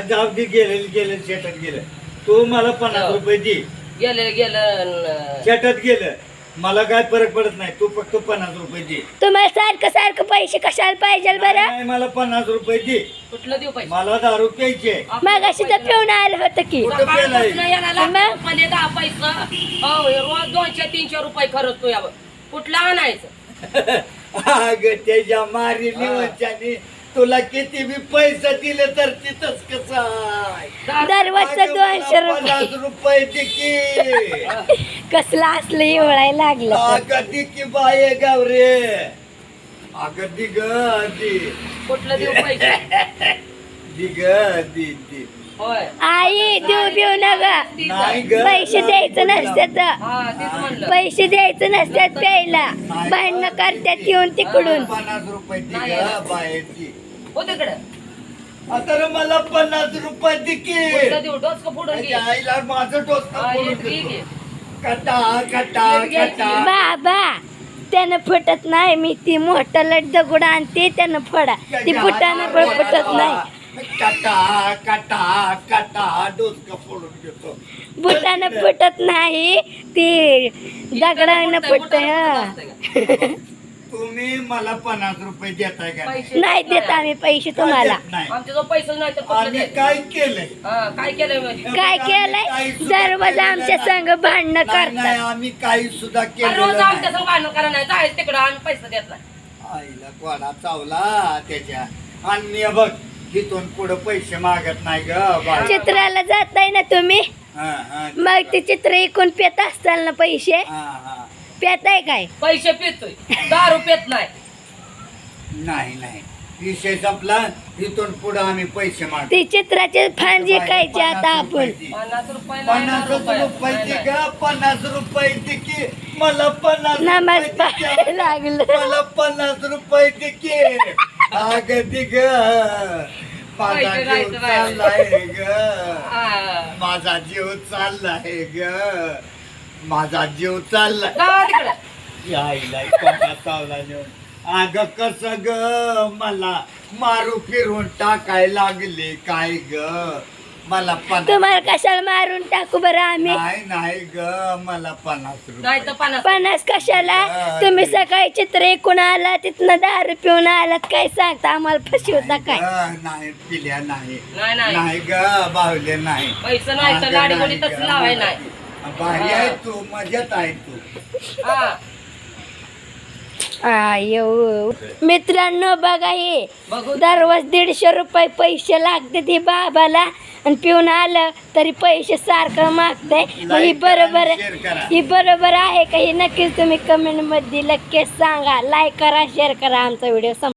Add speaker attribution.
Speaker 1: जाऊ दे, गेलं शेतात गेलं. तू मला 50 रुपये दे.
Speaker 2: गेलं
Speaker 1: शेतात गेलं, मला काय फरक पडत नाही. तू फक्त 50 रुपये दे.
Speaker 3: तुम्हाला सारखं सारखं पैसे कशाला पाहिजे बरं?
Speaker 1: नाही, मला 50 रुपये दे.
Speaker 2: कुठलं देऊ पैसे?
Speaker 1: मला दारू प्यायचे.
Speaker 3: मग अशी तर पिऊन आलं होतं की.
Speaker 1: कुठं पेलाय?
Speaker 2: मग 10 पैसा हो रोज 200-300 रुपये खर्चतो यावर कुठलं आणायचं?
Speaker 1: अगं त्याच्या मारी निवंच्याने तुला किती बी पैसा दिले तर तिथंच कसं आहे.
Speaker 3: दरवर्षी 200 रुपये
Speaker 1: 50 रुपये दे की.
Speaker 3: कसला असलं एवढायला लागलं.
Speaker 1: अगं दे की बाय गावरे. अगं दि ग दे.
Speaker 2: कुठलं देऊ पैसे?
Speaker 1: दि ग दे.
Speaker 2: होय
Speaker 3: आई देऊ देऊ नका.
Speaker 1: नाही ग.
Speaker 3: पैसे द्यायचं नसतात.
Speaker 2: हा तेच म्हणलं.
Speaker 3: पैसे द्यायचं नसतात प्यायला. भांडणं करतात येऊन तिकडून.
Speaker 1: 50 रुपये दे
Speaker 2: नाही.
Speaker 1: ग बाहेर दे.
Speaker 2: हो तिकडं
Speaker 1: आता रे मला 50 रुपये दे की.
Speaker 2: कुठलं देऊ डोसकं फोडून घे.
Speaker 1: त्याच्या आईला माझं डोसकं
Speaker 2: हा,
Speaker 1: फोडून
Speaker 2: ये घे.
Speaker 1: देतो. कटा
Speaker 3: बाबा त्यानं फुटत नाही. मी ती मोठा लट दगड आणते त्यानं फडा. ती फुटानं पण फुटत नाही.
Speaker 1: कटा डोसकं फोडून देतो.
Speaker 3: बुटानं फुटत नाही. ती दगडानं फुटत.
Speaker 1: तुम्ही मला 50 रुपये देताय का नाही?
Speaker 2: पैसे
Speaker 3: नाही देत आम्ही पैसे तुम्हाला.
Speaker 1: देत नाही.
Speaker 2: आमच्या जो पैसे नाही तर कुठलं
Speaker 1: आम्ही
Speaker 2: द्यायचं?
Speaker 1: काय केलंय?
Speaker 2: हा, काय केलंय म्हणजे?
Speaker 3: काय केलंय? दररोज आमच्या संग भांडणं
Speaker 1: नाही,
Speaker 3: करतात.
Speaker 1: आम्ही काही सुद्धा
Speaker 2: अरे
Speaker 1: केलेलं
Speaker 2: रोज आमच्या
Speaker 1: नाही.
Speaker 2: संग भांडण करा नाही जायचं तिकडं आम्ही पैसे देत नाही.
Speaker 1: आईला कोणा चावला त्याच्या. आणि मी बघ तिथून पुढे पैसे मागत नाही ग बाई.
Speaker 3: चित्राला जाताय ना तुम्ही.
Speaker 1: हा.
Speaker 3: मग ते चित्र ऐकून पेत असताल ना पैसे.
Speaker 1: हा.
Speaker 3: पेताय काय?
Speaker 2: पैसे पितोय दारू पित नाही.
Speaker 1: नाही विषय संपला. तिथून पुढे आम्ही पैसे मागतो.
Speaker 3: ती चित्राचे फांद जिकायचे आता आपण.
Speaker 2: 50 रुपये नाही,
Speaker 1: 50 रुपये दे ग. 50 रुपये दे की. मला 50
Speaker 3: नमाज
Speaker 1: रुपये दे
Speaker 3: पडायला
Speaker 1: की.
Speaker 3: लागलं.
Speaker 1: मला 50 रुपये दे की. अग दे ग. माझा
Speaker 2: पैसे नाही
Speaker 1: जीव
Speaker 2: तर नाही.
Speaker 1: चाललाय ग.
Speaker 2: हा.
Speaker 1: माझा जीव चाललाय ग. माझा जीव चाललाय.
Speaker 2: जा तिकडं.
Speaker 1: यायला कोणा चावला नेऊन. अग कस ग मला मारू फिरून टाकाय लागले काय ग. मला 50
Speaker 3: तुम्हाला कशाला मारून टाकू बरं आम्ही.
Speaker 1: नाही ग मला 50
Speaker 2: नाही
Speaker 1: रुपये.
Speaker 2: तर 50.
Speaker 3: 50 कशाला? तुम्ही सकाळी चित्र ऐकून आला तिथनं दारू पिऊन आलात. काय सांगता आम्हाला फसवता काय?
Speaker 1: नाही पिल्या नाही.
Speaker 2: नाही.
Speaker 1: नाही ग बाहुले नाही.
Speaker 2: पैसे नाही तर लाडी गोडी तसं लावाय नाही.
Speaker 1: भारी आहे तू. मजेत आहे तू.
Speaker 2: हा.
Speaker 3: आयो मित्रांनो बघा हे
Speaker 2: बघू.
Speaker 3: दररोज 150 रुपये पैसे लागते ते बाबाला. आणि पिऊन आलं तरी पैसे सारखं मागताय. मग ही
Speaker 1: Like करा
Speaker 3: बरोबर
Speaker 1: आणि share करा.
Speaker 3: ही बरोबर आहे का? हे नक्कीच तुम्ही कमेंट मध्ये नक्कीच सांगा. लाईक करा शेअर करा आमचा व्हिडिओ.